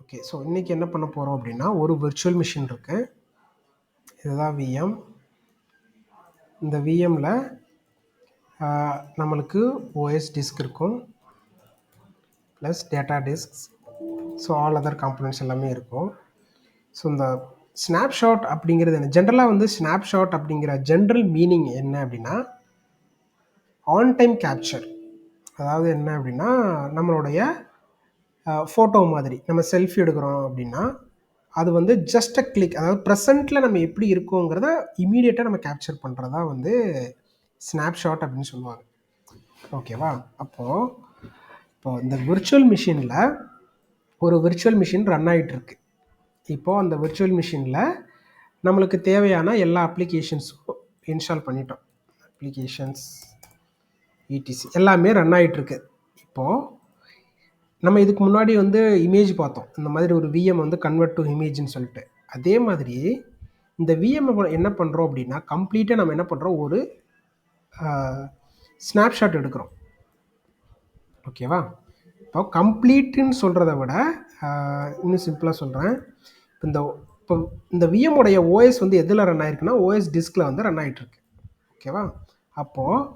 Okay, so இன்றைக்கி என்ன பண்ண போகிறோம் அப்படின்னா, ஒரு விர்ச்சுவல் மிஷின் இருக்குது. இதுதான் விஎம். இந்த விஎம்மில் நம்மளுக்கு ஓஎஸ் டிஸ்க் இருக்கும், plus data discs, so all other components எல்லாமே இருக்கும். ஸோ இந்த ஸ்னாப்ஷாட் அப்படிங்கிறது என்ன? ஜென்ரலாக வந்து ஸ்னாப்ஷாட் அப்படிங்கிற ஜென்ரல் மீனிங் என்ன அப்படின்னா, ஆன் டைம் கேப்சர். அதாவது என்ன அப்படின்னா, நம்மளுடைய ஃபோட்டோ மாதிரி நம்ம செல்ஃபி எடுக்கிறோம் அப்படின்னா, அது வந்து ஜஸ்ட் அ கிளிக், அதாவது ப்ரெசண்ட்டில் நம்ம எப்படி இருக்கோங்கிறத இமீடியட்டாக நம்ம கேப்சர் பண்ணுறதா வந்து ஸ்னாப்ஷாட் அப்படின்னு சொல்லுவாங்க. ஓகேவா? இப்போது இந்த விர்ச்சுவல் மிஷினில் ஒரு விர்ச்சுவல் மிஷின் ரன் ஆகிட்டுருக்கு. இப்போது அந்த விர்ச்சுவல் மிஷினில் நம்மளுக்கு தேவையான எல்லா அப்ளிகேஷன்ஸும் இன்ஸ்டால் பண்ணிட்டோம். அப்ளிகேஷன்ஸ் இடிசி எல்லாமே ரன் ஆகிட்டுருக்கு. இப்போது நம்ம இதுக்கு முன்னாடி வந்து இமேஜ் பார்த்தோம், இந்த மாதிரி ஒரு விஎம் வந்து கன்வெர்ட் டு இமேஜ்னு சொல்லிட்டு. அதே மாதிரி இந்த விஎம் என்ன பண்ணுறோம் அப்படின்னா, கம்ப்ளீட்டாக நம்ம என்ன பண்ணுறோம், ஒரு ஸ்னாப்ஷாட் எடுக்கிறோம். ஓகேவா? இப்போ கம்ப்ளீட்டுன்னு சொல்கிறத விட இன்னும் சிம்பிளாக சொல்கிறேன். இப்போ இந்த விஎம்முடைய ஓஎஸ் வந்து எதில் ரன் ஆகிருக்குன்னா, ஓஎஸ் டிஸ்கில் வந்து ரன் ஆகிட்டுருக்கு. ஓகேவா? அப்போது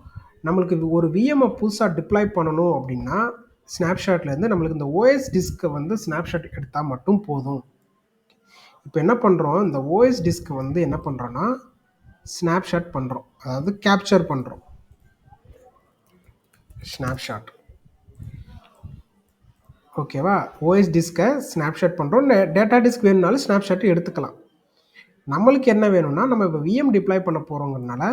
நம்மளுக்கு ஒரு விஎம்மை புதுசாக டிப்ளாய் பண்ணணும் அப்படின்னா, ஸ்னாப்ஷாட்லேருந்து நம்மளுக்கு இந்த ஓஎஸ் டிஸ்க்கை வந்து ஸ்னாப்ஷாட் எடுத்தால் மட்டும் போதும். இப்போ என்ன பண்ணுறோம், இந்த ஓஎஸ் டிஸ்க் வந்து என்ன பண்ணுறோன்னா ஸ்னாப்ஷாட் பண்ணுறோம், அதாவது கேப்சர் பண்ணுறோம். ஸ்னாப்ஷாட். ஓகேவா? ஓஎஸ் டிஸ்கை ஸ்னாப்ஷாட் பண்ணுறோம். டேட்டா டிஸ்க் வேணும்னாலும் ஸ்னாப்ஷாட் எடுத்துக்கலாம். நம்மளுக்கு என்ன வேணும்னா, நம்ம இப்போ விஎம் டிப்ளாய் பண்ண போகிறோங்கிறதுனால,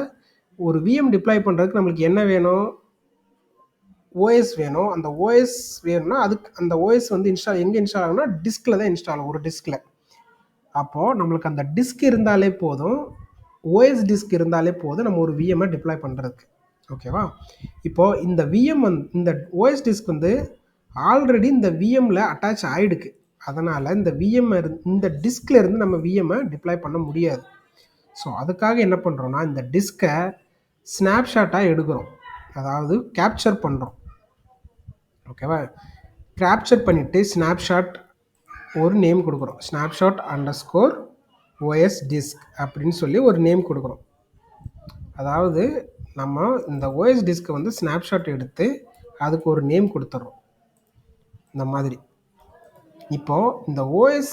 ஒரு விஎம் டிப்ளாய் பண்ணுறதுக்கு நம்மளுக்கு என்ன வேணும், ஓஎஸ் வேணும். அந்த ஓஎஸ் வேணும்னா அதுக்கு அந்த ஓஎஸ் வந்து எங்கே இன்ஸ்டால் ஆகும்னா டிஸ்கில் தான் இன்ஸ்டால் ஆகும், ஒரு டிஸ்கில். அப்போது நம்மளுக்கு அந்த டிஸ்க் இருந்தாலே போதும், ஓஎஸ் டிஸ்க் இருந்தாலே போதும் நம்ம ஒரு விஎம்ஐ டிப்ளாய் பண்ணுறதுக்கு. ஓகேவா? இப்போது இந்த விஎம் இந்த ஓஎஸ் டிஸ்க் வந்து ஆல்ரெடி இந்த விஎம்மில் அட்டாச் ஆகிடுக்கு. அதனால் இந்த இந்த டிஸ்கில் இருந்து நம்ம விஎம்ஐ டிப்ளாய் பண்ண முடியாது. ஸோ அதுக்காக என்ன பண்ணுறோன்னா, இந்த டிஸ்கை ஸ்னாப்ஷாட்டாக எடுக்கிறோம், அதாவது கேப்சர் பண்ணுறோம். ஓகேவா? கேப்சர் பண்ணிவிட்டு ஸ்னாப்ஷாட் ஒரு நேம் கொடுக்குறோம், ஸ்னாப்ஷாட் அண்டர்ஸ்கோர் ஓஎஸ் டிஸ்க் அப்படின்னு சொல்லி ஒரு நேம் கொடுக்குறோம். அதாவது நம்ம இந்த ஓஎஸ் டிஸ்க்கை வந்து ஸ்னாப்ஷாட் எடுத்து அதுக்கு ஒரு நேம் கொடுத்துட்றோம், இந்த மாதிரி. இப்போது இந்த ஓஎஸ்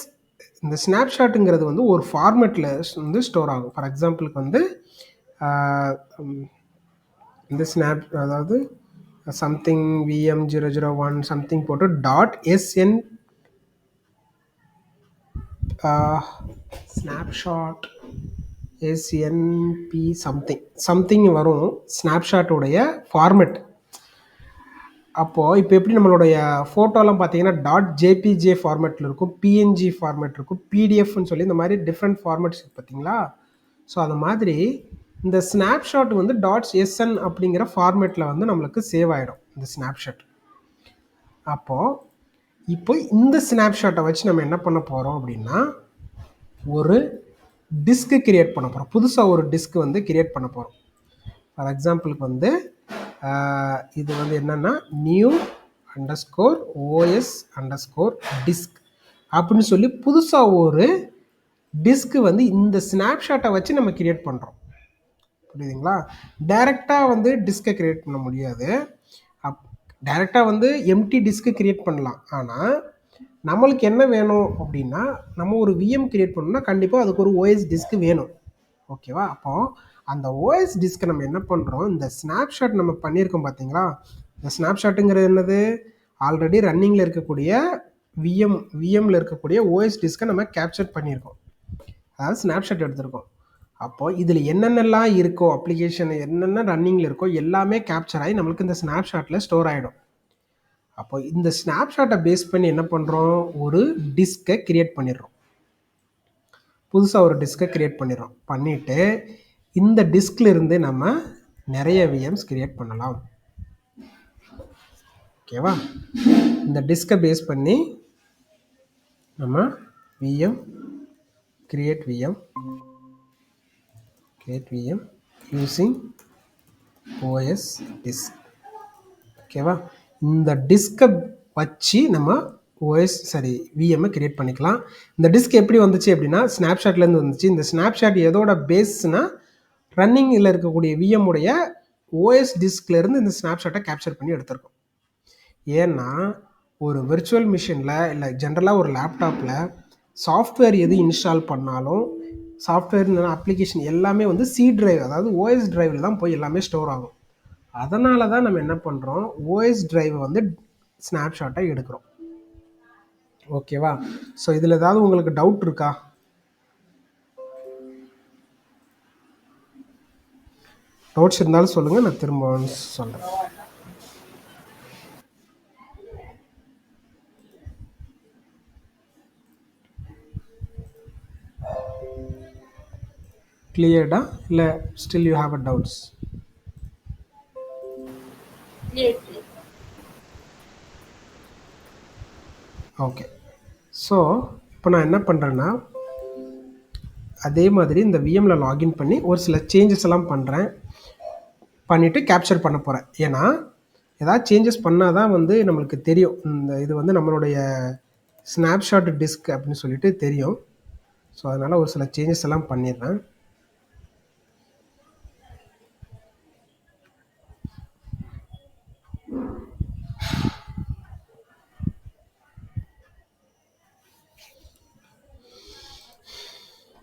இந்த ஸ்னாப்ஷாட்டுங்கிறது வந்து ஒரு ஃபார்மேட்டில் வந்து ஸ்டோர் ஆகும். ஃபார் எக்ஸாம்பிளுக்கு வந்து இந்த அதாவது சம்திங் VM001 சம்திங் போட்டு .sn ஸ்னாப்ஷாட் SNP சம்திங் வரும் ஸ்னாப்ஷாட்டோடைய ஃபார்மெட். அப்போது இப்போ எப்படி நம்மளுடைய ஃபோட்டோலாம் பார்த்தீங்கன்னா .jpg ஃபார்மேட்டில் இருக்கும், PNG ஃபார்மேட் இருக்கும், PDFன்னு சொல்லி இந்த மாதிரி டிஃப்ரெண்ட் ஃபார்மேட்ஸ் பார்த்தீங்களா? ஸோ அது மாதிரி இந்த ஸ்னாப்ஷாட் வந்து .sn அப்படிங்கிற ஃபார்மேட்டில் வந்து நம்மளுக்கு சேவ் ஆகிடும் இந்த ஸ்னாப்ஷாட். இப்போ இந்த ஸ்னாப்ஷாட்டை வச்சு நம்ம என்ன பண்ண போகிறோம் அப்படின்னா, ஒரு டிஸ்க்கு கிரியேட் பண்ண போகிறோம். புதுசாக ஒரு டிஸ்க் வந்து கிரியேட் பண்ண போகிறோம். ஃபார் எக்ஸாம்பிளுக்கு வந்து இது வந்து என்னென்னா new_OS_disk அப்படின்னு சொல்லி புதுசாக ஒரு டிஸ்க்கு வந்து இந்த ஸ்னாப்ஷாட்டை வச்சு நம்ம கிரியேட் பண்ணுறோம். புரியுதுங்களா? டைரெக்டாக வந்து டிஸ்கை கிரியேட் பண்ண முடியாது. டைரெக்டாக வந்து எம்டி டிஸ்க்கு கிரியேட் பண்ணலாம். ஆனால் நம்மளுக்கு என்ன வேணும் அப்படின்னா, நம்ம ஒரு விஎம் கிரியேட் பண்ணணும்னா கண்டிப்பாக அதுக்கு ஒரு ஓஎஸ் டிஸ்க்கு வேணும். ஓகேவா? அப்போது அந்த ஓஎஸ் டிஸ்க்கை நம்ம என்ன பண்ணுறோம், இந்த ஸ்னாப்ஷாட் நம்ம பண்ணியிருக்கோம் பார்த்தீங்களா? இந்த ஸ்னாப்ஷாட்டுங்கிறது என்னது, ஆல்ரெடி ரன்னிங்கில் இருக்கக்கூடிய விஎம்மில் இருக்கக்கூடிய ஓஎஸ் டிஸ்க்கை நம்ம கேப்சர் பண்ணியிருக்கோம், அதாவது ஸ்னாப்ஷாட் எடுத்திருக்கோம். அப்போது இதில் என்னென்னலாம் இருக்கோ, அப்ளிகேஷன் என்னென்ன ரன்னிங்கில் இருக்கோ எல்லாமே கேப்சர் ஆகி நம்மளுக்கு இந்த ஸ்னாப்ஷாட்டில் ஸ்டோர் ஆகிடும். அப்போ இந்த ஸ்னாப்ஷாட்டை பேஸ் பண்ணி என்ன பண்ணுறோம், ஒரு டிஸ்கை கிரியேட் பண்ணிடுறோம். புதுசாக ஒரு டிஸ்கை கிரியேட் பண்ணிடுறோம். பண்ணிவிட்டு இந்த டிஸ்கில் இருந்து நம்ம நிறைய விஎம்ஸ் கிரியேட் பண்ணலாம். ஓகேவா? இந்த டிஸ்கை பேஸ் பண்ணி நம்ம VM create VM using OS disk. ஓகேவா? இந்த டிஸ்கை வச்சு நம்ம விஎம்மை கிரியேட் பண்ணிக்கலாம். இந்த டிஸ்க் எப்படி வந்துச்சு அப்படின்னா ஸ்னாப்ஷாட்லேருந்து வந்துச்சு. இந்த ஸ்னாப்ஷாட் எதோட பேஸ்னால் ரன்னிங்கில் இருக்கக்கூடிய விஎம் உடைய ஓஎஸ் டிஸ்க்லேருந்து இந்த ஸ்னாப்ஷாட்டை கேப்சர் பண்ணி எடுத்திருக்கோம். ஏன்னா ஒரு விர்ச்சுவல் மிஷினில் இல்லை ஜென்ரலாக ஒரு லேப்டாப்பில் சாஃப்ட்வேர் எது இன்ஸ்டால் பண்ணாலும் சாஃப்ட்வேர் அப்ளிகேஷன் எல்லாமே வந்து சி டிரைவ், அதாவது ஓஎஸ் டிரைவில் தான் போய் எல்லாமே ஸ்டோர் ஆகும். அதனால தான் நம்ம என்ன பண்ணுறோம், ஓஎஸ் டிரைவை வந்து ஸ்னாப்ஷாட்டை எடுக்கிறோம். ஓகேவா? ஸோ இதில் ஏதாவது உங்களுக்கு டவுட் இருக்கா? டவுட்ஸ் இருந்தாலும் சொல்லுங்கள், நான் திரும்ப சொல்கிறேன். கிளியர்டா இல்லை still you have a doubts? Okay. So இப்போ நான் என்ன பண்ணுறேன்னா அதே மாதிரி இந்த விஎம்மில் லாகின் பண்ணி ஒரு சில சேஞ்சஸ் எல்லாம் பண்ணிவிட்டு கேப்சர் பண்ண போகிறேன். ஏன்னா ஏதாவது சேஞ்சஸ் பண்ணால் தான் வந்து நம்மளுக்கு தெரியும் இந்த இது வந்து நம்மளுடைய ஸ்னாப்ஷாட் டிஸ்க் அப்படின்னு சொல்லிட்டு தெரியும். ஸோ அதனால் ஒரு சில சேஞ்சஸ் எல்லாம் பண்ணிடுறேன்.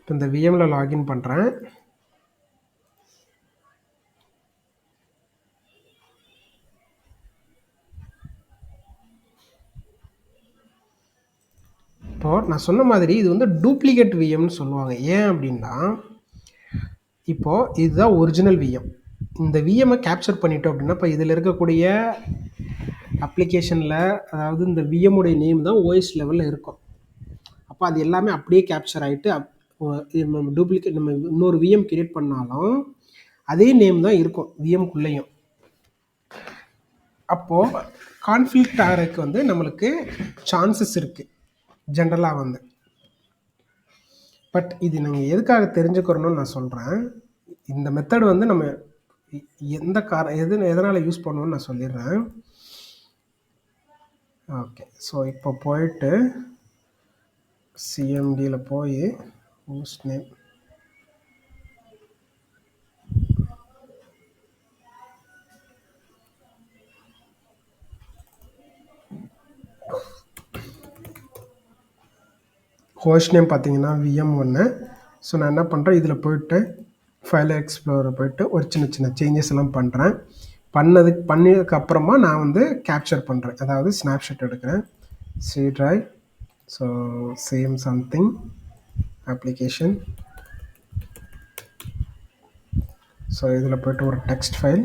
இப்போ இந்த விஎம்மில் லாகின் பண்ணுறேன். இப்போது நான் சொன்ன மாதிரி இது வந்து டூப்ளிகேட் விஎம்னு சொல்லுவாங்க. ஏன் அப்படின்னா இப்போது இதுதான் ஒரிஜினல் விஎம். இந்த விஎம்மை கேப்சர் பண்ணிட்டோம் அப்படின்னா இப்போ இதில் இருக்கக்கூடிய அப்ளிகேஷனில் அதாவது இந்த விஎம்முடைய நேம் தான் ஓஎஸ் லெவலில் இருக்கும். அப்போ அது எல்லாமே அப்படியே கேப்சர் ஆகிட்டு நம்ம டூப்ளிகேட் நம்ம இன்னொரு விஎம் கிரியேட் பண்ணாலும் அதே நேம் தான் இருக்கும் விஎம்குள்ளேயும். அப்போது கான்ஃப்ளிக்ட் ஆகிறதுக்கு வந்து நம்மளுக்கு சான்சஸ் இருக்குது ஜென்ரலாக வந்து. பட் இது நீங்கள் எதுக்காக தெரிஞ்சுக்கிறோன்னு நான் சொல்கிறேன். இந்த மெத்தட் வந்து நம்ம எதனால் யூஸ் பண்ணுவோன்னு நான் சொல்லிடுறேன். ஓகே. ஸோ இப்போ போயிட்டு சிஎம்டியில் போய் ஹோஸ்ட் நேம் பார்த்தீங்கன்னா VM1. ஸோ நான் என்ன பண்ணுறேன், இதில் போயிட்டு ஃபைல் எக்ஸ்ப்ளோரர் போயிட்டு ஒரு சின்ன சின்ன சேஞ்சஸ் எல்லாம் பண்ணுறேன். பண்ணதுக்கு அப்புறமா நான் வந்து கேப்சர் பண்ணுறேன், அதாவது ஸ்னாப்ஷாட் எடுக்கிறேன். C drive, so same something application. So இதில் போய்ட்டு ஒரு text file,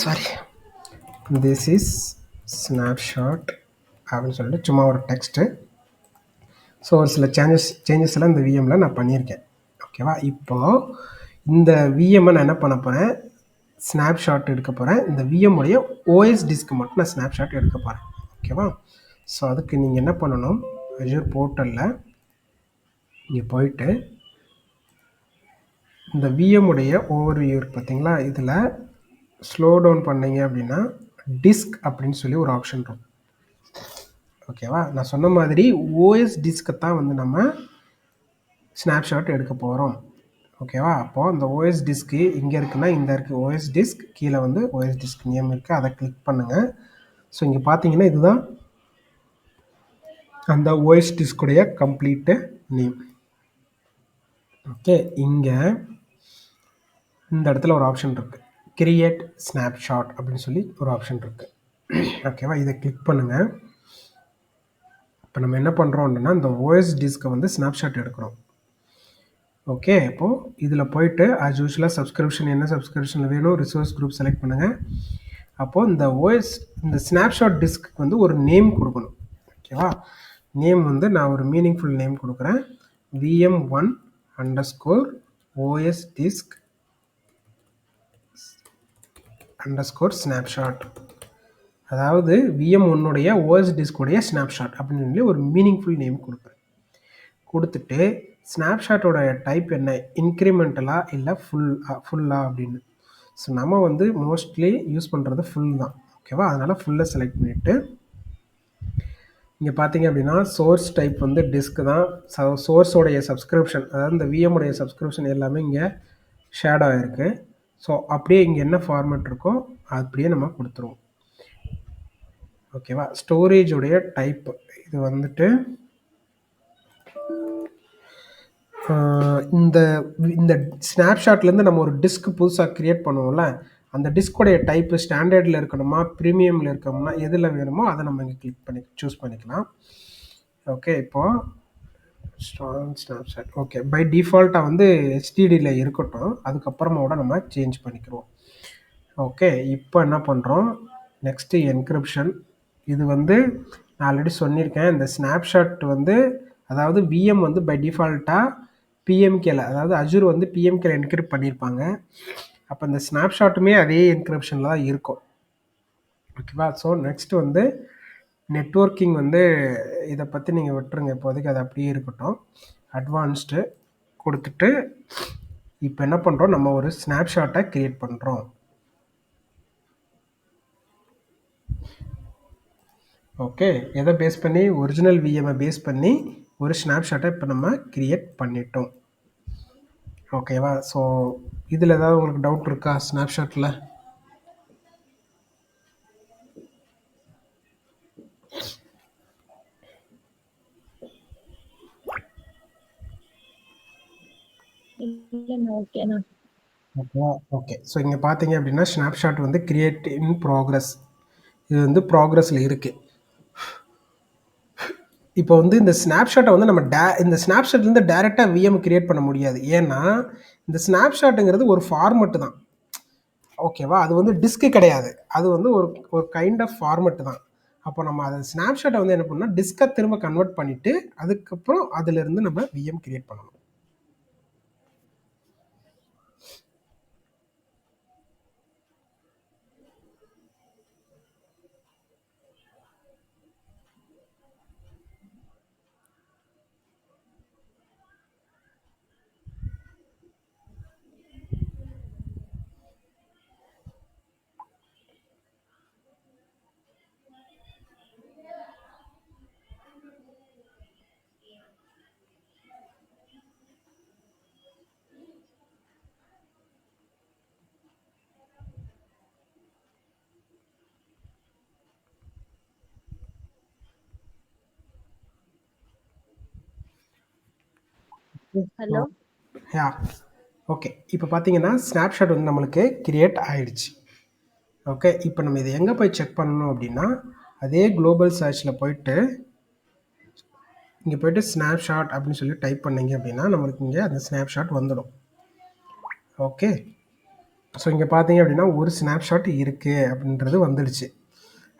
sorry, this is snapshot அப்படின்னு சொல்லிட்டு சும்மா ஒரு டெக்ஸ்ட்டு. ஸோ ஒரு சில சேஞ்சஸ் எல்லாம் இந்த விஎம்மில் நான் பண்ணியிருக்கேன். ஓகேவா? இப்போது இந்த விஎம்மை நான் என்ன பண்ண போகிறேன், ஸ்னாப்ஷாட் எடுக்க போகிறேன். இந்த விஎம்முடைய ஓஎஸ் டிஸ்க்கு மட்டும் நான் ஸ்னாப்ஷாட் எடுக்க போகிறேன். ஓகேவா? ஸோ அதுக்கு நீங்கள் என்ன பண்ணணும், அஜூர் போர்ட்டலில் இங்கே போயிட்டு இந்த விஎம்முடைய ஓவர்வியூ பார்த்தீங்களா, இதில் ஸ்லோ டவுன் பண்ணிங்க அப்படின்னா டிஸ்க் அப்படின்னு சொல்லி ஒரு ஆப்ஷன் இருக்கும். ஓகேவா? நான் சொன்ன மாதிரி ஓஎஸ் டிஸ்க்கை தான் வந்து நம்ம ஸ்னாப்ஷாட் எடுக்க போகிறோம். ஓகேவா? அப்போது இந்த ஓஎஸ் டிஸ்க்கு இங்கே இருக்குன்னா இந்த இருக்குது ஓஎஸ் டிஸ்க், கீழே வந்து ஓஎஸ் டிஸ்க் நேம் இருக்குது, அதை கிளிக் பண்ணுங்கள். ஸோ இங்கே பார்த்தீங்கன்னா இதுதான் அந்த ஓஎஸ் டிஸ்குடைய கம்ப்ளீட்டு நேம். ஓகே, இங்கே இந்த இடத்துல ஒரு ஆப்ஷன் இருக்குது, கிரியேட் ஸ்னாப்ஷாட் அப்படின்னு சொல்லி ஒரு ஆப்ஷன் இருக்குது. ஓகேவா? இதை கிளிக் பண்ணுங்கள். இப்போ நம்ம என்ன பண்ணுறோம் அப்படின்னா இந்த ஓஎஸ் டிஸ்க்கை வந்து ஸ்னாப்ஷாட் எடுக்கிறோம். ஓகே, இப்போது இதில் போயிட்டு ஆஸ் யூஸ்வலாக சப்ஸ்கிரிப்ஷன் என்ன சப்ஸ்கிரிப்ஷன் வேணும், ரிசோர்ஸ் குரூப் செலக்ட் பண்ணுங்கள். அப்போது இந்த ஓஎஸ் இந்த ஸ்னாப்ஷாட் டிஸ்க்கு வந்து ஒரு நேம் கொடுக்கணும். ஓகேவா? நேம் வந்து நான் ஒரு மீனிங்ஃபுல் நேம் கொடுக்குறேன், VM1 _ OS disk _ snapshot. அதாவது VM1உடைய ஓஎஸ் டிஸ்குடைய ஸ்னாப்ஷாட் அப்படின்னு சொல்லி ஒரு மீனிங்ஃபுல் நேம் கொடுக்குறேன். கொடுத்துட்டு ஸ்னாப்ஷாட்டோட டைப் என்ன, இன்க்ரிமெண்டலா இல்லை ஃபுல்லா அப்படின்னு. ஸோ நம்ம வந்து மோஸ்ட்லி யூஸ் பண்ணுறது ஃபுல் தான். ஓகேவா? அதனால் ஃபுல்லை செலக்ட் பண்ணிவிட்டு இங்கே பார்த்தீங்க அப்படின்னா சோர்ஸ் டைப் வந்து டிஸ்க் தான். சோர்ஸோடைய சப்ஸ்கிரிப்ஷன், அதாவது இந்த விஎம்முடைய சப்ஸ்கிரிப்ஷன் எல்லாமே இங்கே ஷேட் ஆகிருக்கு. ஸோ அப்படியே இங்கே என்ன ஃபார்மேட் இருக்கோ அப்படியே நம்ம கொடுத்துருவோம். ஓகேவா? ஸ்டோரேஜுடைய டைப் இது வந்துட்டு இந்த இந்த ஸ்னாப்ஷாட்லேருந்து நம்ம ஒரு டிஸ்க் புதுசாக க்ரியேட் பண்ணுவோம்ல, அந்த டிஸ்கோடைய டைப்பு ஸ்டாண்டர்டில் இருக்கணுமா, ப்ரீமியமில் இருக்கணும்னா எதில் வேணுமோ அதை நம்ம இங்கே சூஸ் பண்ணிக்கலாம். ஓகே, இப்போது ஸ்ட்ராங் ஸ்னாப்ஷாட் ஓகே பை டிஃபால்ட்டாக வந்து ஹெச்டிடியில் இருக்கட்டும், அதுக்கப்புறமோட நம்ம சேஞ்ச் பண்ணிக்கிறோம். ஓகே, இப்போ என்ன பண்ணுறோம், நெக்ஸ்ட்டு என்கிரிப்ஷன். இது வந்து நான் ஆல்ரெடி சொல்லியிருக்கேன், இந்த ஸ்னாப்ஷாட் வந்து அதாவது விஎம் வந்து பை டிஃபால்ட்டாக பிஎம்கேல, அதாவது அஜூர் வந்து பிஎம்கேல என்கிரிப்ட் பண்ணியிருப்பாங்க. அப்போ இந்த ஸ்னாப்ஷாட்டுமே அதே என்கிரிப்ஷனில் தான் இருக்கும். ஓகேவா? ஸோ நெக்ஸ்ட்டு வந்து நெட்வொர்க்கிங் வந்து இதை பற்றி நீங்கள் விட்டுருங்க, இப்போதைக்கு அது அப்படியே இருக்கட்டும். அட்வான்ஸ்டு கொடுத்துட்டு இப்போ என்ன பண்ணுறோம், நம்ம ஒரு ஸ்னாப்ஷாட்டை க்ரியேட் பண்ணுறோம். ஓகே, எதை பேஸ் பண்ணி, ஒரிஜினல் விஎம்ஐ பேஸ் பண்ணி ஒரு ஸ்னாப்ஷாட்டை இப்போ நம்ம க்ரியேட் பண்ணிட்டோம். ஓகேவா? ஸோ இதில் ஏதாவது உங்களுக்கு டவுட் இருக்கா ஸ்னாப்ஷாட்டில்? ஓகேவா? ஓகே, ஸோ இங்கே பார்த்தீங்க அப்படின்னா ஸ்னாப்ஷாட் வந்து கிரியேட் இன் ப்ராக்ரஸ், இது வந்து ப்ராக்ரஸில் இருக்குது. இப்போ வந்து இந்த ஸ்னாப்ஷாட்டை வந்து நம்ம இந்த ஸ்னாப்ஷாட்லேருந்து டேரெக்டாக விஎம் கிரியேட் பண்ண முடியாது. ஏன்னா இந்த ஸ்னாப்ஷாட்டுங்கிறது ஒரு ஃபார்மெட்டு தான். ஓகேவா? அது வந்து டிஸ்க்கு கிடையாது, அது வந்து ஒரு கைண்ட் ஆஃப் ஃபார்மெட்டு தான். அப்போ நம்ம அதை ஸ்னாப்ஷாட்டை வந்து என்ன பண்ணால் டிஸ்கை திரும்ப கன்வெர்ட் பண்ணிவிட்டு அதுக்கப்புறம் அதிலிருந்து நம்ம விஎம் கிரியேட் பண்ணணும். ஹலோ. யா, ஓகே, இப்போ பார்த்தீங்கன்னா ஸ்னாப்ஷாட் வந்து நம்மளுக்கு கிரியேட் ஆகிடுச்சு. ஓகே, இப்போ நம்ம இதை எங்கே போய் செக் பண்ணணும் அப்படின்னா, அதே குளோபல் சர்ச்சில் போயிட்டு இங்கே போய்ட்டு ஸ்னாப்ஷாட் அப்படின்னு சொல்லி டைப் பண்ணிங்க அப்படின்னா நம்மளுக்கு இங்கே அந்த ஸ்னாப்ஷாட் வந்துடும். ஓகே, ஸோ இங்கே பார்த்தீங்க அப்படின்னா ஒரு ஸ்னாப்ஷாட் இருக்குது அப்படின்றது வந்துடுச்சு.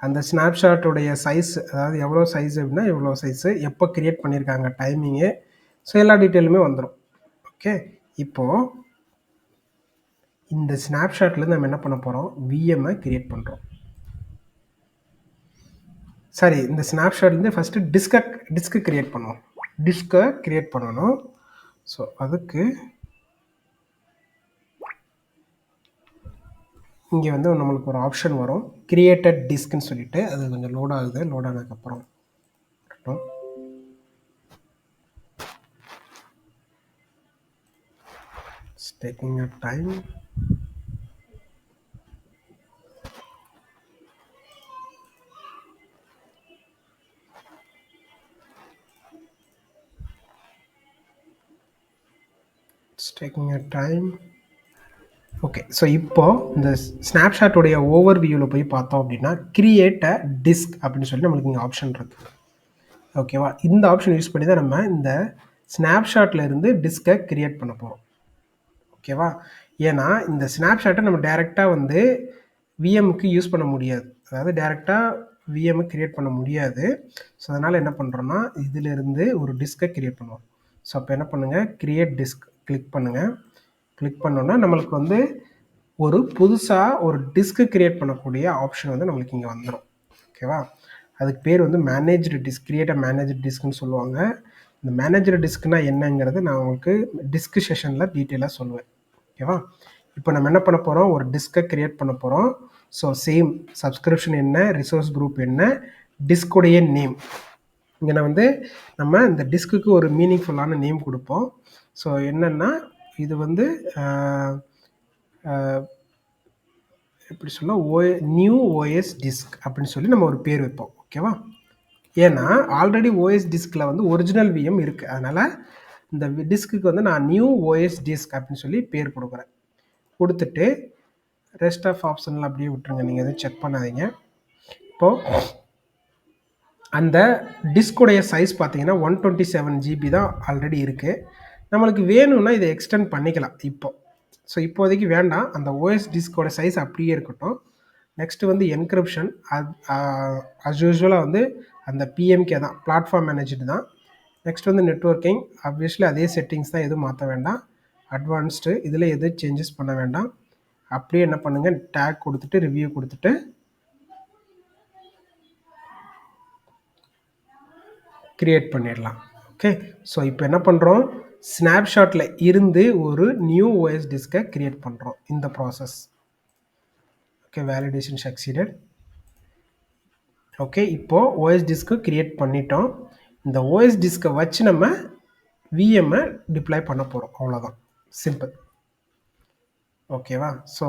அந்த ஸ்னாப்ஷாட்டுடைய சைஸ், அதாவது எவ்வளோ சைஸ் அப்படின்னா எவ்வளோ சைஸு, எப்போ க்ரியேட் பண்ணியிருக்காங்க, டைமிங்கு, ஸோ எல்லா டீட்டெயிலுமே வந்துடும். ஓகே, இப்போது இந்த ஸ்னாப்ஷாட்லேருந்து நம்ம என்ன பண்ண போகிறோம், விஎம்ஐ க்ரியேட் பண்ணுறோம். சரி, இந்த ஸ்னாப்ஷாட்லேருந்து ஃபஸ்ட்டு டிஸ்கை க்ரியேட் பண்ணுவோம். டிஸ்கை க்ரியேட் பண்ணணும். ஸோ அதுக்கு இங்கே வந்து நம்மளுக்கு ஒரு ஆப்ஷன் வரும், கிரியேட்டட் டிஸ்க்னு சொல்லிட்டு. அது கொஞ்சம் லோட் ஆகுது, லோட் ஆனதுக்கப்புறம் இருக்கட்டும். It's taking a time. It's taking a time. Okay, so இப்போது இந்த ஸ்னாப்ஷாட்டுடைய ஓவர் வியூவில் போய் பார்த்தோம் அப்படின்னா கிரியேட் அ டிஸ்க் அப்படின்னு சொல்லி நம்மளுக்கு இங்கே ஆப்ஷன் இருக்குது. ஓகேவா? இந்த ஆப்ஷன் யூஸ் பண்ணி தான் நம்ம இந்த ஸ்னாப்ஷாட்டில் இருந்து டிஸ்கை கிரியேட் பண்ண போகிறோம். ஓகேவா? ஏன்னா இந்த ஸ்னாப்ஷாட்டை நம்ம டேரெக்டாக வந்து விஎம்க்கு யூஸ் பண்ண முடியாது, அதாவது டேரெக்டாக விஎம்மை கிரியேட் பண்ண முடியாது. ஸோ அதனால் என்ன பண்ணுறோன்னா இதிலிருந்து ஒரு டிஸ்கை கிரியேட் பண்ணுவோம். ஸோ அப்போ என்ன பண்ணுங்கள், கிரியேட் டிஸ்க் கிளிக் பண்ணுங்கள். கிளிக் பண்ணோன்னா நம்மளுக்கு வந்து ஒரு புதுசாக ஒரு டிஸ்க்கு கிரியேட் பண்ணக்கூடிய ஆப்ஷன் வந்து நம்மளுக்கு இங்கே வந்துடும். ஓகேவா? அதுக்கு பேர் வந்து managed disk, create a managed டிஸ்க்னு சொல்லுவாங்க. இந்த மேனேஜ்டு டிஸ்க்னால் என்னங்கிறது நான் உங்களுக்கு டிஸ்க் செஷனில் டீட்டெயிலாக சொல்லுவேன். ஓகேவா? இப்போ நம்ம என்ன பண்ண போகிறோம், ஒரு டிஸ்கை கிரியேட் பண்ண போகிறோம். ஸோ சேம் சப்ஸ்கிரிப்ஷன் என்ன, ரிசோர்ஸ் குரூப் என்ன, டிஸ்குடைய நேம். இங்கே நான் வந்து நம்ம இந்த டிஸ்க்குக்கு ஒரு மீனிங்ஃபுல்லான நேம் கொடுப்போம். ஸோ என்னென்னா இது வந்து எப்படி சொல்ல, நியூ ஓஎஸ் டிஸ்க் அப்படின்னு சொல்லி நம்ம ஒரு பேர் வைப்போம். ஓகேவா? ஏன்னா ஆல்ரெடி ஓஎஸ் டிஸ்கில் வந்து ஒரிஜினல் விஎம் இருக்குது. அதனால் இந்த டிஸ்க்குக்கு வந்து நான் நியூ ஓஎஸ் டிஸ்க் அப்படின்னு சொல்லி பேர் கொடுக்குறேன். கொடுத்துட்டு ரெஸ்ட் ஆஃப் ஆப்ஷனில் அப்படியே விட்டுருங்க, நீங்கள் எதுவும் செக் பண்ணாதீங்க. இப்போது அந்த டிஸ்குடைய சைஸ் பார்த்தீங்கன்னா 127 GB தான் ஆல்ரெடி இருக்குது. நம்மளுக்கு வேணும்னா இதை எக்ஸ்டெண்ட் பண்ணிக்கலாம் இப்போ. ஸோ இப்போதைக்கு வேண்டாம், அந்த ஓஎஸ் டிஸ்கோட சைஸ் அப்படியே இருக்கட்டும். நெக்ஸ்ட்டு வந்து என்கிரிப்ஷன், அஸ் யூஸ்வலாக வந்து அந்த பிஎம்கே தான், பிளாட்ஃபார்ம் மேனேஜ்டு தான். நெக்ஸ்ட் வந்து நெட்வொர்க்கிங், ஆப்வியஸ்லி அதே செட்டிங்ஸ் தான், எதுவும் மாற்ற வேண்டாம். அட்வான்ஸ்டு, இதில் எதுவும் சேஞ்சஸ் பண்ண வேண்டாம். அப்படியே என்ன பண்ணுங்கள், டேக் கொடுத்துட்டு ரிவ்யூ கொடுத்துட்டு கிரியேட் பண்ணிடலாம். ஓகே, ஸோ இப்போ என்ன பண்ணுறோம், ஸ்னாப்ஷாட்டில் இருந்து ஒரு நியூ ஓஎஸ் டிஸ்கை கிரியேட் பண்ணுறோம். இந்த process. Okay, validation succeeded. Okay, இப்போது ஓஎஸ் டிஸ்க்கு கிரியேட் பண்ணிட்டோம். இந்த ஓஎஸ் டிஸ்கை வச்சு நம்ம விஎம்ஐ டிப்ளாய் பண்ண போகிறோம். அவ்வளோதான், சிம்பிள். ஓகேவா? ஸோ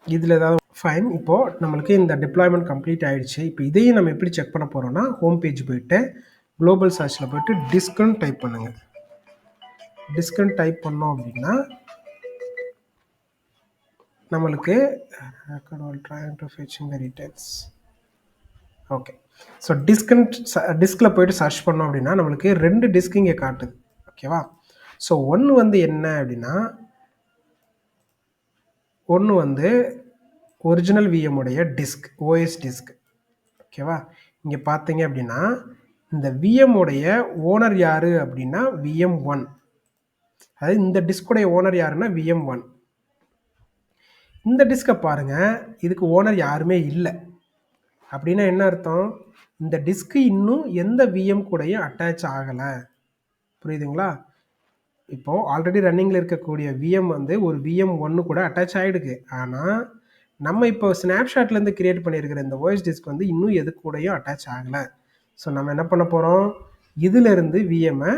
இதில் ஏதாவது ஃபைன். இப்போது நம்மளுக்கு இந்த டிப்ளாய்மெண்ட் கம்ப்ளீட் ஆகிடுச்சு. இப்போ இதையும் நம்ம எப்படி செக் பண்ண போகிறோம்னா, ஹோம் பேஜ் போயிட்டு குளோபல் சர்ச்சில் போய்ட்டு டிஸ்க்குன்னு டைப் பண்ணுங்கள். டிஸ்க்குன்னு டைப் பண்ணோம் அப்படின்னா நம்மளுக்கு ஓகே, ஸோ டிஸ்கில் போய்ட்டு சர்ச் பண்ணோம் அப்படின்னா நம்மளுக்கு 2 டிஸ்க் இங்கே காட்டுது. ஓகேவா? ஸோ ஒன்று வந்து என்ன அப்படின்னா, ஒன்று வந்து ஒரிஜினல் விஎம்முடைய டிஸ்க், ஓஎஸ் டிஸ்க். ஓகேவா? இங்கே பார்த்தீங்க அப்படின்னா இந்த விஎம்முடைய ஓனர் யார் அப்படின்னா VM1. அதாவது இந்த டிஸ்குடைய ஓனர் யாருன்னா VM1. இந்த டிஸ்கை பாருங்கள், இதுக்கு ஓனர் யாருமே இல்லை. அப்படின்னா என்ன அர்த்தம், இந்த டிஸ்க்கு இன்னும் எந்த விஎம் கூடயும் அட்டாச் ஆகலை. புரியுதுங்களா? இப்போது ஆல்ரெடி ரன்னிங்கில் இருக்கக்கூடிய விஎம் வந்து ஒரு VM1 கூட அட்டாச் ஆகிடுக்கு. ஆனால் நம்ம இப்போ ஸ்னாப்ஷாட்லேருந்து கிரியேட் பண்ணியிருக்கிற இந்த ஓஎஸ் டிஸ்க் வந்து இன்னும் எது கூடயும் அட்டாச் ஆகலை. ஸோ நம்ம என்ன பண்ண போகிறோம், இதிலிருந்து விஎம்ஐ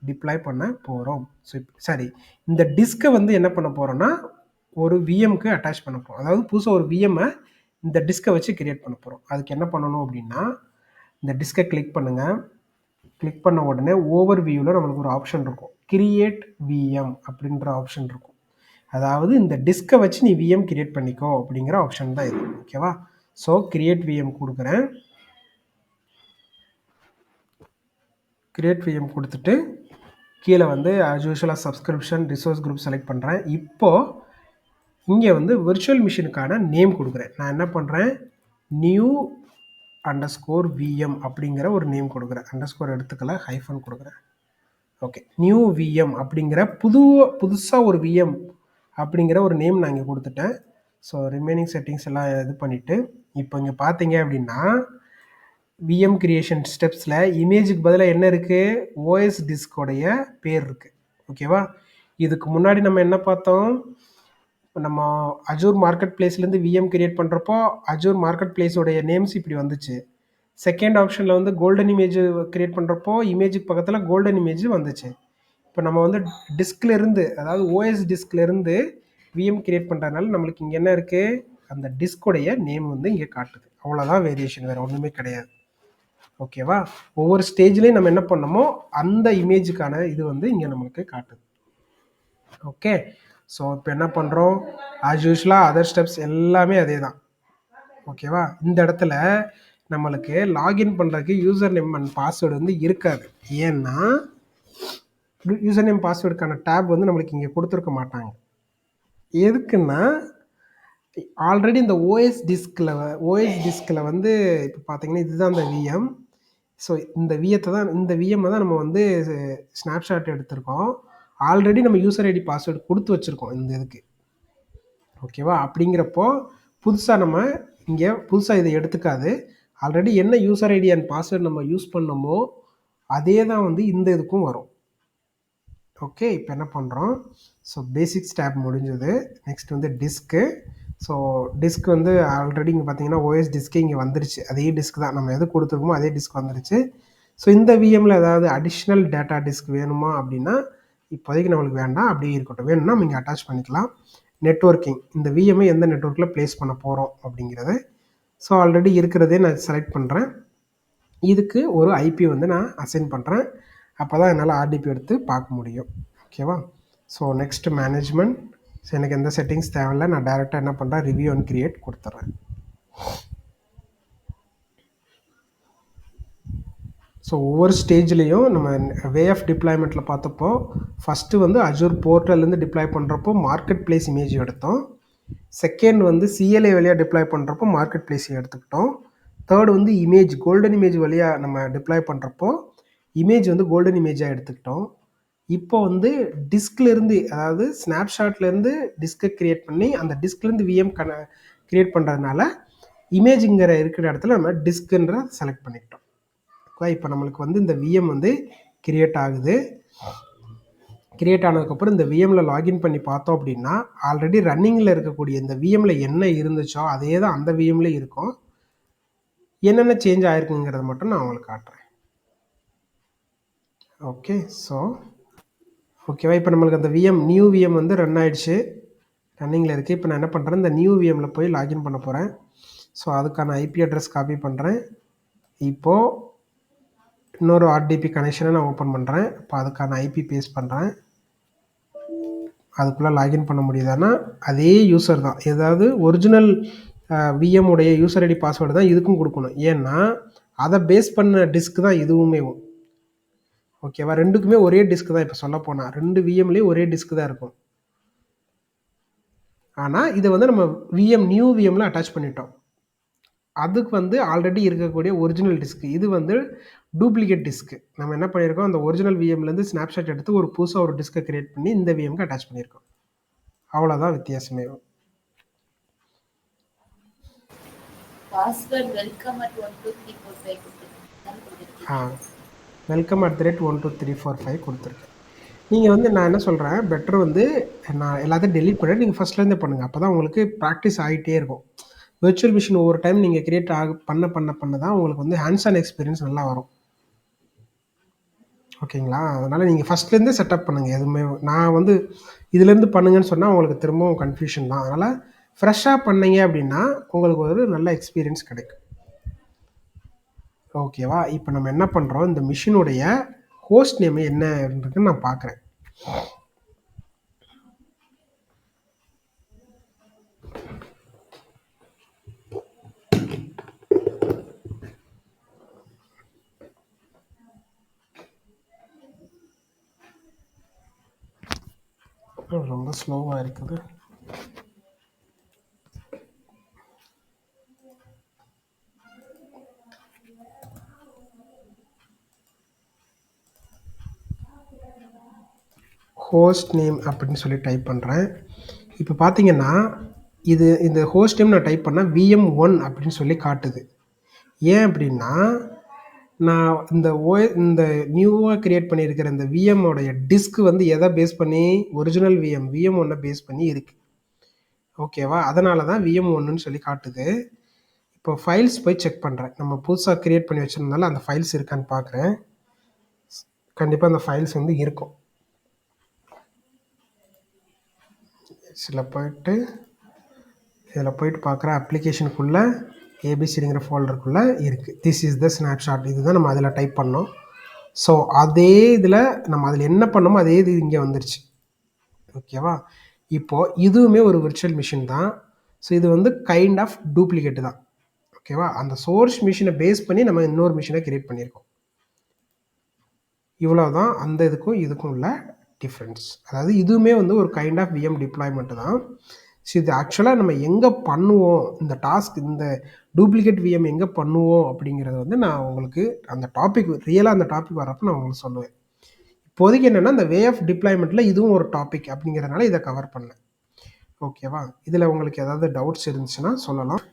டிப்ளாய் பண்ண போகிறோம். ஸோ சரி, இந்த டிஸ்கை வந்து என்ன பண்ண போகிறோன்னா ஒரு விஎம்க்கு அட்டாச் பண்ண போகிறோம். அதாவது புதுசாக ஒரு விஎம்ஐ இந்த டிஸ்கை வச்சு கிரியேட் பண்ண போகிறோம். அதுக்கு என்ன பண்ணணும் அப்படின்னா, இந்த டிஸ்கை கிளிக் பண்ணுங்கள். கிளிக் பண்ண உடனே ஓவர் வியூவில் நம்மளுக்கு ஒரு ஆப்ஷன் இருக்கும், கிரியேட் விஎம் அப்படின்ற ஆப்ஷன் இருக்கும். அதாவது இந்த டிஸ்கை வச்சு நீ விஎம் கிரியேட் பண்ணிக்கோ அப்படிங்கிற ஆப்ஷன் தான் இது. ஓகேவா? ஸோ கிரியேட் விஎம் கொடுக்குறேன். கிரியேட் விஎம் கொடுத்துட்டு கீழே வந்து ஆஸ் யூஷுவலாக சப்ஸ்கிரிப்ஷன், ரிசோர்ஸ் குரூப் செலக்ட் பண்ணுறேன். இப்போது இங்கே வந்து விர்ச்சுவல் மிஷினுக்கான நேம் கொடுக்குறேன். நான் என்ன பண்ணுறேன், நியூ _VM அப்படிங்கிற ஒரு நேம் கொடுக்குறேன். அண்டர்ஸ்கோர் எடுத்துக்கல, ஹைஃபன் கொடுக்குறேன். ஓகே, நியூ விஎம் அப்படிங்கிற புதுசாக ஒரு விஎம் அப்படிங்கிற ஒரு நேம் நான் இங்கே கொடுத்துட்டேன். ஸோ ரிமைனிங் செட்டிங்ஸ் எல்லாம் இது பண்ணிவிட்டு இப்போ இங்கே பார்த்தீங்க அப்படின்னா விஎம் கிரியேஷன் ஸ்டெப்ஸில் இமேஜுக்கு பதிலாக என்ன இருக்குது, ஓஎஸ் டிஸ்கோடைய பேர் இருக்குது. ஓகேவா? இதுக்கு முன்னாடி நம்ம என்ன பார்த்தோம், நம்ம அஜூர் மார்க்கெட் பிளேஸ்லேருந்து விஎம் கிரியேட் பண்ணுறப்போ அஜூர் மார்க்கெட் பிளேஸோடைய நேம்ஸ் இப்படி வந்துச்சு. செகண்ட் ஆப்ஷனில் வந்து கோல்டன் இமேஜ் கிரியேட் பண்ணுறப்போ இமேஜுக்கு பக்கத்தில் கோல்டன் இமேஜ் வந்துச்சு. இப்போ நம்ம வந்து டிஸ்க்லேருந்து, அதாவது ஓஎஸ் டிஸ்க்லேருந்து விஎம் கிரியேட் பண்ணுறதுனால நம்மளுக்கு இங்கே என்ன இருக்குது, அந்த டிஸ்கோடைய நேம் வந்து இங்கே காட்டுது. அவ்வளோதான் வேரியேஷன், வேறு ஒன்றுமே கிடையாது. ஓகேவா? ஒவ்வொரு ஸ்டேஜ்லேயும் நம்ம என்ன பண்ணமோ அந்த இமேஜுக்கான இது வந்து இங்கே நம்மளுக்கு காட்டுது. ஓகே, ஸோ இப்போ என்ன பண்ணுறோம், ஆஸ் யூஷுவலாக அதர் ஸ்டெப்ஸ் எல்லாமே அதே தான். ஓகேவா? இந்த இடத்துல நம்மளுக்கு லாகின் பண்ணுறதுக்கு யூசர் நேம் அண்ட் பாஸ்வேர்டு வந்து இருக்காது. ஏன்னா யூசர் நேம் பாஸ்வேர்டுக்கான டேப் வந்து நம்மளுக்கு இங்கே கொடுத்துருக்க மாட்டாங்க. எதுக்குன்னா ஆல்ரெடி இந்த ஓஎஸ் டிஸ்கில் வந்து இப்போ பார்த்தீங்கன்னா இதுதான் அந்த விஎம். ஸோ இந்த விஎம்மை தான் நம்ம வந்து ஸ்னாப்ஷாட் எடுத்திருக்கோம். ஆல்ரெடி நம்ம யூசர் ஐடி பாஸ்வேர்டு கொடுத்து வச்சுருக்கோம் இந்த இதுக்கு. ஓகேவா? அப்படிங்கிறப்போ புதுசாக இதை எடுத்துக்காது. ஆல்ரெடி என்ன யூசர் ஐடி அண்ட் பாஸ்வேர்டு நம்ம யூஸ் பண்ணமோ அதே தான் வந்து இந்த இதுக்கும் வரும். ஓகே, இப்போ என்ன பண்ணுறோம், ஸோ பேசிக்ஸ் டேப் முடிஞ்சது. நெக்ஸ்ட் வந்து டிஸ்க்கு. ஸோ டிஸ்க் வந்து ஆல்ரெடி இங்கே பார்த்தீங்கன்னா ஓஎஸ் டிஸ்க்கே இங்கே வந்துருச்சு. அதே டிஸ்க் தான் நம்ம எது கொடுத்துருக்கோமோ அதே டிஸ்க் வந்துருச்சு. ஸோ இந்த விஎம்மில் ஏதாவது அடிஷ்னல் டேட்டா டிஸ்க் வேணுமா அப்படின்னா இப்போதைக்கு நம்மளுக்கு வேண்டாம், அப்படியே இருக்கட்டும். வேணும்னா நீங்கள் அட்டாச் பண்ணிக்கலாம். நெட்வொர்க்கிங், இந்த விஎம்ஐ எந்த நெட்வொர்க்கில் ப்ளேஸ் பண்ண போகிறோம் அப்படிங்கிறது. ஸோ ஆல்ரெடி இருக்கிறதே நான் செலக்ட் பண்ணுறேன். இதுக்கு ஒரு ஐபி வந்து நான் அசைன் பண்ணுறேன். அப்போ தான் என்னால் ஆர்டிபி எடுத்து பார்க்க முடியும். ஓகேவா? So next management. ஸோ எனக்கு எந்த செட்டிங்ஸ் தேவையில்லை, நான் டேரெக்டாக என்ன பண்ணுறேன், ரிவ்யூ அண்ட் கிரியேட் கொடுத்துட்றேன். ஸோ ஒவ்வொரு ஸ்டேஜ்லேயும் நம்ம வே ஆஃப் டிப்ளாய்மெண்ட்டில் பார்த்தப்போ ஃபஸ்ட்டு வந்து அஜூர் போர்ட்டல்லேருந்து டிப்ளாய் பண்ணுறப்போ மார்க்கெட் பிளேஸ் இமேஜ் எடுத்தோம். செகண்ட் வந்து சிஎல்ஏ வழியாக டிப்ளாய் பண்ணுறப்போ மார்க்கெட் பிளேஸ் எடுத்துக்கிட்டோம். தேர்ட் வந்து இமேஜ் கோல்டன் இமேஜ் வழியாக நம்ம டிப்ளாய் பண்ணுறப்போ இமேஜ் வந்து கோல்டன் இமேஜாக எடுத்துக்கிட்டோம். இப்போ வந்து டிஸ்க்லேருந்து, அதாவது ஸ்னாப்ஷாட்லேருந்து டிஸ்கை க்ரியேட் பண்ணி அந்த டிஸ்க்லேருந்து விஎம் க்ரியேட் பண்ணுறதுனால இமேஜுங்கிற இருக்கிற இடத்துல நம்ம டிஸ்க்குன்ற செலக்ட் பண்ணிக்கிட்டோம். இப்போ நம்மளுக்கு வந்து இந்த விஎம் வந்து கிரியேட் ஆகுது. கிரியேட் ஆனதுக்கப்புறம் இந்த விஎம்மில் லாகின் பண்ணி பார்த்தோம் அப்படின்னா ஆல்ரெடி ரன்னிங்கில் இருக்கக்கூடிய இந்த விஎம்மில் என்ன இருந்துச்சோ அதே தான் அந்த விஎம்மில் இருக்கும். என்னென்ன சேஞ்ச் ஆகிருக்குங்கிறத மட்டும் நான் உங்களுக்கு காட்டுறேன். ஓகே, ஸோ ஓகேவா, இப்போ நம்மளுக்கு அந்த நியூ விஎம் வந்து ரன் ஆகிடுச்சு, ரன்னிங்கில் இருக்குது. இப்போ நான் என்ன பண்ணுறேன், இந்த நியூ விஎம்மில் போய் லாகின் பண்ண போகிறேன். ஸோ அதுக்கான ஐபி அட்ரஸ் காப்பி பண்ணுறேன். இப்போது இன்னொரு ஆர்டிபி கனெக்ஷனை நான் ஓப்பன் பண்ணுறேன். இப்போ அதுக்கான ஐபி பேஸ்ட் பண்ணுறேன். அதுக்குள்ளே லாகின் பண்ண முடியுதானா, அதே யூசர் தான், ஏதாவது ஒரிஜினல் விஎம் உடைய யூசர் ஐடி பாஸ்வேர்டு தான் இதுக்கும் கொடுக்கணும். ஏன்னா அதை பேஸ் பண்ண டிஸ்க் தான் இதுவுமே. ஓகேவா, ரெண்டுக்குமே ஒரே டிஸ்க் தான். இப்போ சொல்ல போனால் 2 விஎம்லேயும் ஒரே டிஸ்க் தான் இருக்கும். ஆனால் இதை வந்து நம்ம நியூ விஎம்மில் அட்டாச் பண்ணிட்டோம். அதுக்கு வந்து ஆல்ரெடி இருக்கக்கூடிய ஒரிஜினல் டிஸ்க், இது வந்து டூப்ளிகேட் டிஸ்க்கு. நம்ம என்ன பண்ணியிருக்கோம், அந்த ஒரிஜினல் விஎம்லேருந்து ஸ்னாப்ஷாட் எடுத்து ஒரு புதுசாக ஒரு டிஸ்கை கிரியேட் பண்ணி இந்த விஎம்க்கு அட்டாச் பண்ணியிருக்கோம். அவ்வளோதான் வித்தியாசமே. welcome@12345 கொடுத்துருக்கேன். நீங்கள் வந்து நான் என்ன சொல்கிறேன், பெட்டர் வந்து நான் எல்லாத்தையும் டெலீட் பண்ணி நீங்கள் ஃபஸ்ட்லேருந்தே பண்ணுங்கள். அப்போ தான் உங்களுக்கு ப்ராக்டிஸ் ஆகிட்டே இருக்கும். விர்ச்சுவல் மிஷின் ஒவ்வொரு டைம் நீங்கள் கிரியேட் பண்ண தான் உங்களுக்கு வந்து ஹேண்ட்ஸ் ஆன் எக்ஸ்பீரியன்ஸ் நல்லா வரும். ஓகேங்களா, அதனால் நீங்கள் ஃபஸ்ட்லேருந்தே செட்டப் பண்ணுங்கள். எதுவுமே நான் வந்து இதுலேருந்து பண்ணுங்கன்னு சொன்னால் உங்களுக்கு திரும்பவும் கன்ஃபியூஷன் தான். அதனால் ஃப்ரெஷ்ஷாக பண்ணீங்க அப்படின்னா உங்களுக்கு ஒரு நல்ல எக்ஸ்பீரியன்ஸ் கிடைக்கும். ஓகேவா, இப்போ நம்ம என்ன பண்ணுறோம், இந்த மிஷினுடைய ஹோஸ்ட் நேம் என்ன இருக்குன்னு நான் பார்க்குறேன். ரொம்ப ஸ்லோவாக இருக்குது. ஹோஸ்ட் நேம் அப்படின்னு சொல்லி டைப் பண்ணுறேன். இப்போ பார்த்தீங்கன்னா இந்த ஹோஸ்ட் நேம் நான் டைப் பண்ணால் VM1 அப்படின்னு சொல்லி காட்டுது. ஏன் அப்படின்னா நான் இந்த நியூவாக க்ரியேட் பண்ணியிருக்கிற இந்த விஎம்மோடைய டிஸ்க் வந்து எதை பேஸ் பண்ணி, ஒரிஜினல் VM1 பேஸ் பண்ணி இருக்குது. ஓகேவா, அதனால தான் VM1ன்னு சொல்லி காட்டுது. இப்போ ஃபைல்ஸ் போய் செக் பண்ணுறேன். நம்ம புதுசாக க்ரியேட் பண்ணி வச்சுருந்தாலும் அந்த ஃபைல்ஸ் இருக்கான்னு பார்க்குறேன். கண்டிப்பாக அந்த ஃபைல்ஸ் வந்து இருக்கும். இதில் போயிட்டு பார்க்குற அப்ளிகேஷனுக்குள்ளே ஏபிசிங்கிற ஃபோல்டருக்குள்ளே இருக்குது. This is the snapshot. இதுதான் நம்ம அதில் டைப் பண்ணோம். ஸோ அதே இதில் நம்ம அதில் என்ன பண்ணோமோ அதே இது இங்கே வந்துருச்சு. ஓகேவா, இப்போது இதுவுமே ஒரு விர்ச்சுவல் மிஷின் தான். ஸோ இது வந்து கைண்ட் ஆஃப் டூப்ளிகேட்டு தான். ஓகேவா, அந்த சோர்ஸ் மிஷினை பேஸ் பண்ணி நம்ம இன்னொரு மிஷினை கிரியேட் பண்ணியிருக்கோம். இவ்வளோ தான் அந்த இதுக்கும் உள்ள டிஃப்ரென்ஸ். அதாவது இதுவுமே வந்து ஒரு கைண்ட் ஆஃப் விஎம் டிப்ளாய்மெண்ட்டு தான். ஸோ இது ஆக்சுவலாக நம்ம எங்கே பண்ணுவோம், இந்த டாஸ்க், இந்த டூப்ளிகேட் விஎம் எங்கே பண்ணுவோம் அப்படிங்கிறத வந்து நான் உங்களுக்கு அந்த டாபிக் வரப்போ நான் உங்களுக்கு சொல்லுவேன். இப்போதைக்கு என்னென்னா இந்த வே ஆஃப் டிப்ளாய்மெண்ட்டில் இதுவும் ஒரு டாபிக் அப்படிங்கிறதுனால இதை கவர் பண்ணேன். ஓகேவா, இதில் உங்களுக்கு ஏதாவது டவுட்ஸ் இருந்துச்சுன்னா சொல்லலாம்.